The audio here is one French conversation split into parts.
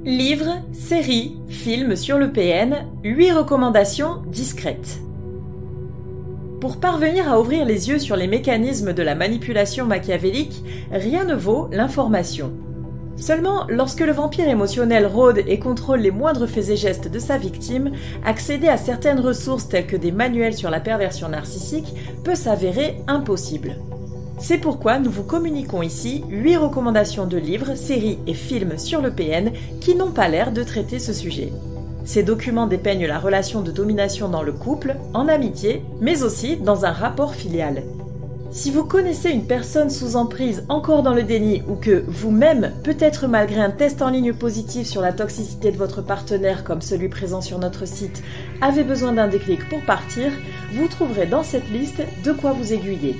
Livres, séries, films sur le PN, 8 recommandations discrètes. Pour parvenir à ouvrir les yeux sur les mécanismes de la manipulation machiavélique, rien ne vaut l'information. Seulement, lorsque le vampire émotionnel rôde et contrôle les moindres faits et gestes de sa victime, accéder à certaines ressources telles que des manuels sur la perversion narcissique peut s'avérer impossible. C'est pourquoi nous vous communiquons ici 8 recommandations de livres, séries et films sur le PN qui n'ont pas l'air de traiter ce sujet. Ces documents dépeignent la relation de domination dans le couple, en amitié, mais aussi dans un rapport filial. Si vous connaissez une personne sous emprise encore dans le déni ou que vous-même, peut-être malgré un test en ligne positif sur la toxicité de votre partenaire comme celui présent sur notre site, avez besoin d'un déclic pour partir, vous trouverez dans cette liste de quoi vous aiguiller.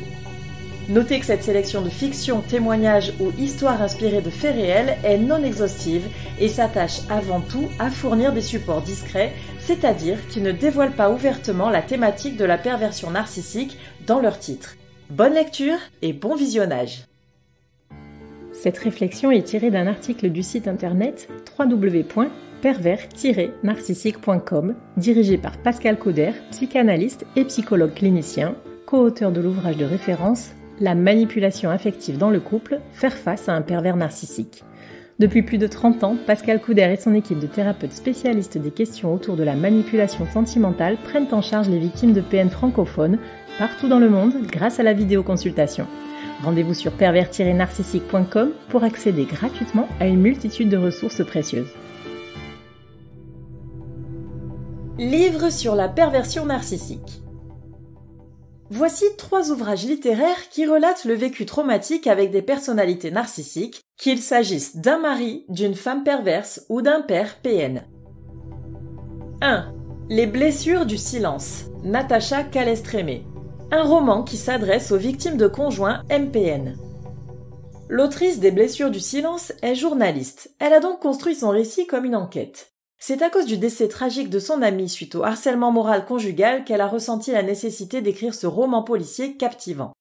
Notez que cette sélection de fiction, témoignages ou histoires inspirées de faits réels est non exhaustive et s'attache avant tout à fournir des supports discrets, c'est-à-dire qui ne dévoilent pas ouvertement la thématique de la perversion narcissique dans leur titre. Bonne lecture et bon visionnage. Cette réflexion est tirée d'un article du site internet www.pervers-narcissique.com, dirigé par Pascal Couder, psychanalyste et psychologue clinicien, co-auteur de l'ouvrage de référence La manipulation affective dans le couple, faire face à un pervers narcissique. Depuis plus de 30 ans, Pascal Couder et son équipe de thérapeutes spécialistes des questions autour de la manipulation sentimentale prennent en charge les victimes de PN francophones partout dans le monde grâce à la vidéoconsultation. Rendez-vous sur pervers-narcissique.com pour accéder gratuitement à une multitude de ressources précieuses. Livres sur la perversion narcissique. Voici 3 ouvrages littéraires qui relatent le vécu traumatique avec des personnalités narcissiques, qu'il s'agisse d'un mari, d'une femme perverse ou d'un père PN. 1. Les blessures du silence, Natacha Calestrémé. Un roman qui s'adresse aux victimes de conjoints MPN. L'autrice des blessures du silence est journaliste. Elle a donc construit son récit comme une enquête. C'est à cause du décès tragique de son amie suite au harcèlement moral conjugal qu'elle a ressenti la nécessité d'écrire ce roman policier captivant.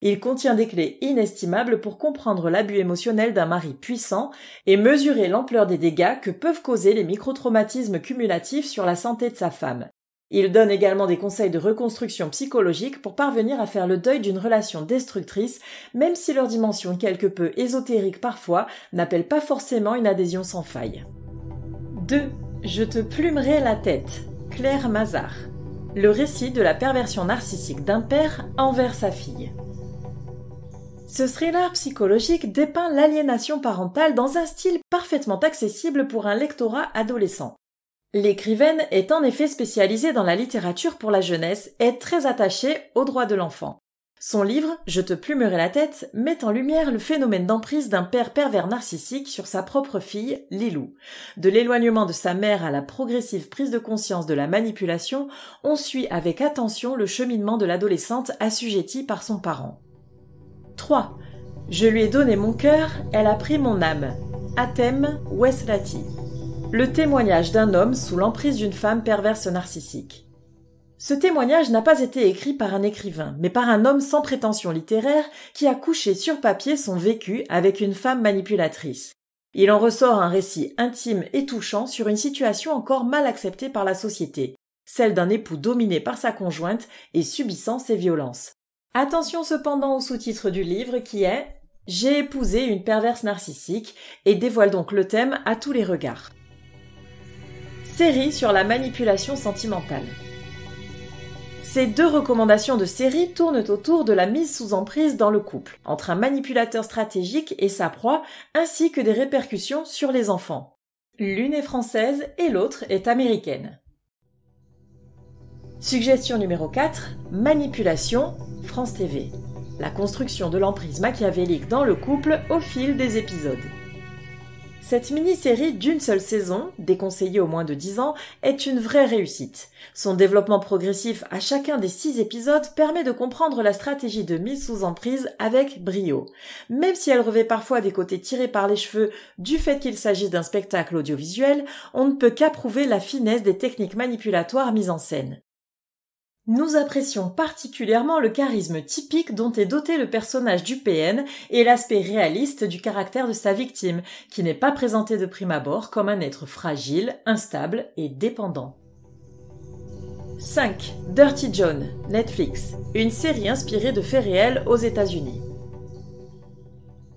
Il contient des clés inestimables pour comprendre l'abus émotionnel d'un mari puissant et mesurer l'ampleur des dégâts que peuvent causer les microtraumatismes cumulatifs sur la santé de sa femme. Il donne également des conseils de reconstruction psychologique pour parvenir à faire le deuil d'une relation destructrice, même si leur dimension quelque peu ésotérique parfois n'appelle pas forcément une adhésion sans faille. 2. Je te plumerai la tête, Claire Mazard. Le récit de la perversion narcissique d'un père envers sa fille. Ce thriller psychologique dépeint l'aliénation parentale dans un style parfaitement accessible pour un lectorat adolescent. L'écrivaine est en effet spécialisée dans la littérature pour la jeunesse et très attachée aux droits de l'enfant. Son livre « Je te plumerai la tête » met en lumière le phénomène d'emprise d'un père pervers narcissique sur sa propre fille, Lilou. De l'éloignement de sa mère à la progressive prise de conscience de la manipulation, on suit avec attention le cheminement de l'adolescente assujettie par son parent. 3. Je lui ai donné mon cœur, elle a pris mon âme. Atem Weslati. Le témoignage d'un homme sous l'emprise d'une femme perverse narcissique. Ce témoignage n'a pas été écrit par un écrivain, mais par un homme sans prétention littéraire qui a couché sur papier son vécu avec une femme manipulatrice. Il en ressort un récit intime et touchant sur une situation encore mal acceptée par la société, celle d'un époux dominé par sa conjointe et subissant ses violences. Attention cependant au sous-titre du livre qui est « J'ai épousé une perverse narcissique » et dévoile donc le thème à tous les regards. Série sur la manipulation sentimentale. Ces 2 recommandations de série tournent autour de la mise sous emprise dans le couple, entre un manipulateur stratégique et sa proie, ainsi que des répercussions sur les enfants. L'une est française et l'autre est américaine. Suggestion numéro 4, Manipulation, France TV. La construction de l'emprise machiavélique dans le couple au fil des épisodes. Cette mini-série d'une seule saison, déconseillée aux moins de 10 ans, est une vraie réussite. Son développement progressif à chacun des 6 épisodes permet de comprendre la stratégie de mise sous emprise avec brio. Même si elle revêt parfois des côtés tirés par les cheveux du fait qu'il s'agisse d'un spectacle audiovisuel, on ne peut qu'approuver la finesse des techniques manipulatoires mises en scène. Nous apprécions particulièrement le charisme typique dont est doté le personnage du PN et l'aspect réaliste du caractère de sa victime, qui n'est pas présenté de prime abord comme un être fragile, instable et dépendant. 5. Dirty John, Netflix, une série inspirée de faits réels aux États-Unis.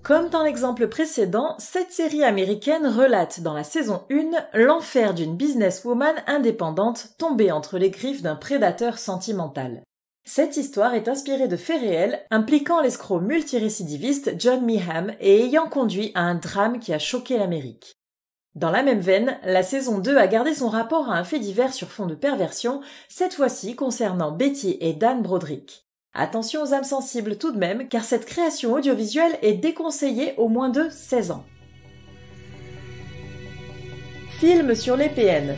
Comme dans l'exemple précédent, cette série américaine relate dans la saison 1 l'enfer d'une businesswoman indépendante tombée entre les griffes d'un prédateur sentimental. Cette histoire est inspirée de faits réels impliquant l'escroc multirécidiviste John Meehan et ayant conduit à un drame qui a choqué l'Amérique. Dans la même veine, la saison 2 a gardé son rapport à un fait divers sur fond de perversion, cette fois-ci concernant Betty et Dan Broderick. Attention aux âmes sensibles tout de même, car cette création audiovisuelle est déconseillée aux moins de 16 ans. Film sur les PN.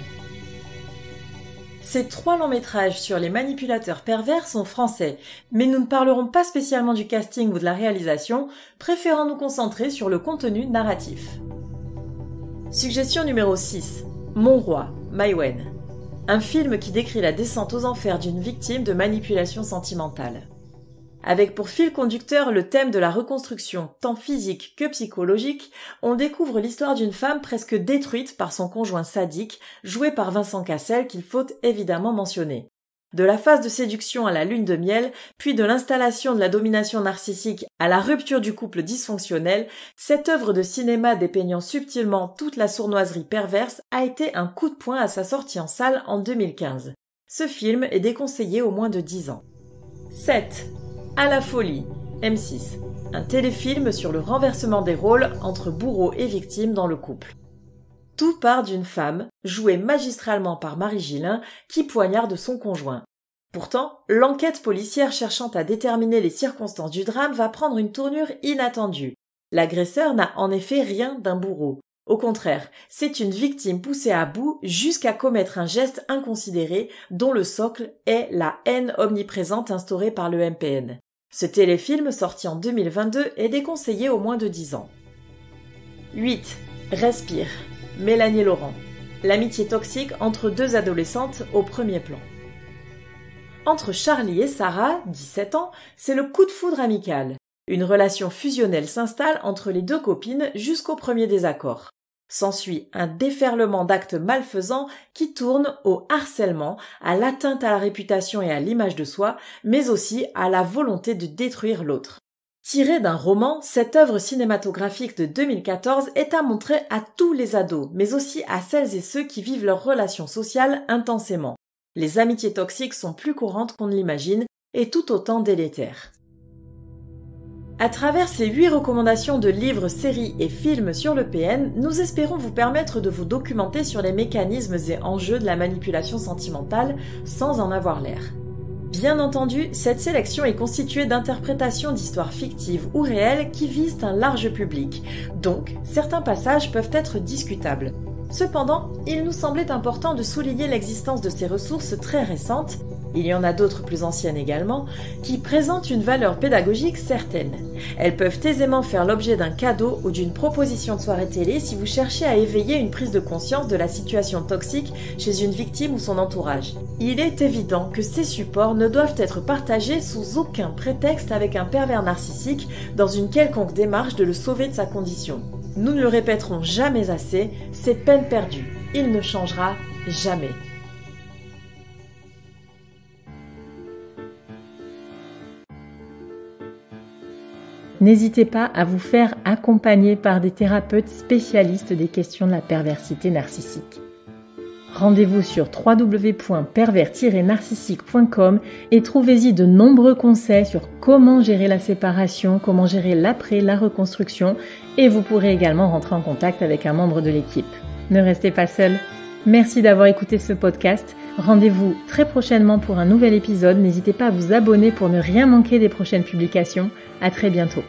Ces 3 longs métrages sur les manipulateurs pervers sont français, mais nous ne parlerons pas spécialement du casting ou de la réalisation, préférant nous concentrer sur le contenu narratif. Suggestion numéro 6. Mon roi, Maïwenn. Un film qui décrit la descente aux enfers d'une victime de manipulation sentimentale. Avec pour fil conducteur le thème de la reconstruction, tant physique que psychologique, on découvre l'histoire d'une femme presque détruite par son conjoint sadique, joué par Vincent Cassel qu'il faut évidemment mentionner. De la phase de séduction à la lune de miel, puis de l'installation de la domination narcissique à la rupture du couple dysfonctionnel, cette œuvre de cinéma dépeignant subtilement toute la sournoiserie perverse a été un coup de poing à sa sortie en salle en 2015. Ce film est déconseillé aux moins de 10 ans. 7. À la folie, M6. Un téléfilm sur le renversement des rôles entre bourreau et victime dans le couple. Tout part d'une femme, jouée magistralement par Marie Gillin, qui poignarde son conjoint. Pourtant, l'enquête policière cherchant à déterminer les circonstances du drame va prendre une tournure inattendue. L'agresseur n'a en effet rien d'un bourreau. Au contraire, c'est une victime poussée à bout jusqu'à commettre un geste inconsidéré dont le socle est la haine omniprésente instaurée par le MPN. Ce téléfilm, sorti en 2022, est déconseillé aux moins de 10 ans. 8. Respire. Mélanie Laurent. L'amitié toxique entre 2 adolescentes au premier plan. Entre Charlie et Sarah, 17 ans, c'est le coup de foudre amical. Une relation fusionnelle s'installe entre les 2 copines jusqu'au premier désaccord. S'ensuit un déferlement d'actes malfaisants qui tournent au harcèlement, à l'atteinte à la réputation et à l'image de soi, mais aussi à la volonté de détruire l'autre. Tirée d'un roman, cette œuvre cinématographique de 2014 est à montrer à tous les ados, mais aussi à celles et ceux qui vivent leurs relations sociales intensément. Les amitiés toxiques sont plus courantes qu'on ne l'imagine et tout autant délétères. À travers ces 8 recommandations de livres, séries et films sur le PN, nous espérons vous permettre de vous documenter sur les mécanismes et enjeux de la manipulation sentimentale sans en avoir l'air. Bien entendu, cette sélection est constituée d'interprétations d'histoires fictives ou réelles qui visent un large public, donc certains passages peuvent être discutables. Cependant, il nous semblait important de souligner l'existence de ces ressources très récentes, il y en a d'autres plus anciennes également, qui présentent une valeur pédagogique certaine. Elles peuvent aisément faire l'objet d'un cadeau ou d'une proposition de soirée télé si vous cherchez à éveiller une prise de conscience de la situation toxique chez une victime ou son entourage. Il est évident que ces supports ne doivent être partagés sous aucun prétexte avec un pervers narcissique dans une quelconque démarche de le sauver de sa condition. Nous ne le répéterons jamais assez, c'est peine perdue. Il ne changera jamais. N'hésitez pas à vous faire accompagner par des thérapeutes spécialistes des questions de la perversité narcissique. Rendez-vous sur www.pervers-narcissique.com et trouvez-y de nombreux conseils sur comment gérer la séparation, comment gérer l'après, la reconstruction, et vous pourrez également rentrer en contact avec un membre de l'équipe. Ne restez pas seul. Merci d'avoir écouté ce podcast. Rendez-vous très prochainement pour un nouvel épisode. N'hésitez pas à vous abonner pour ne rien manquer des prochaines publications. À très bientôt.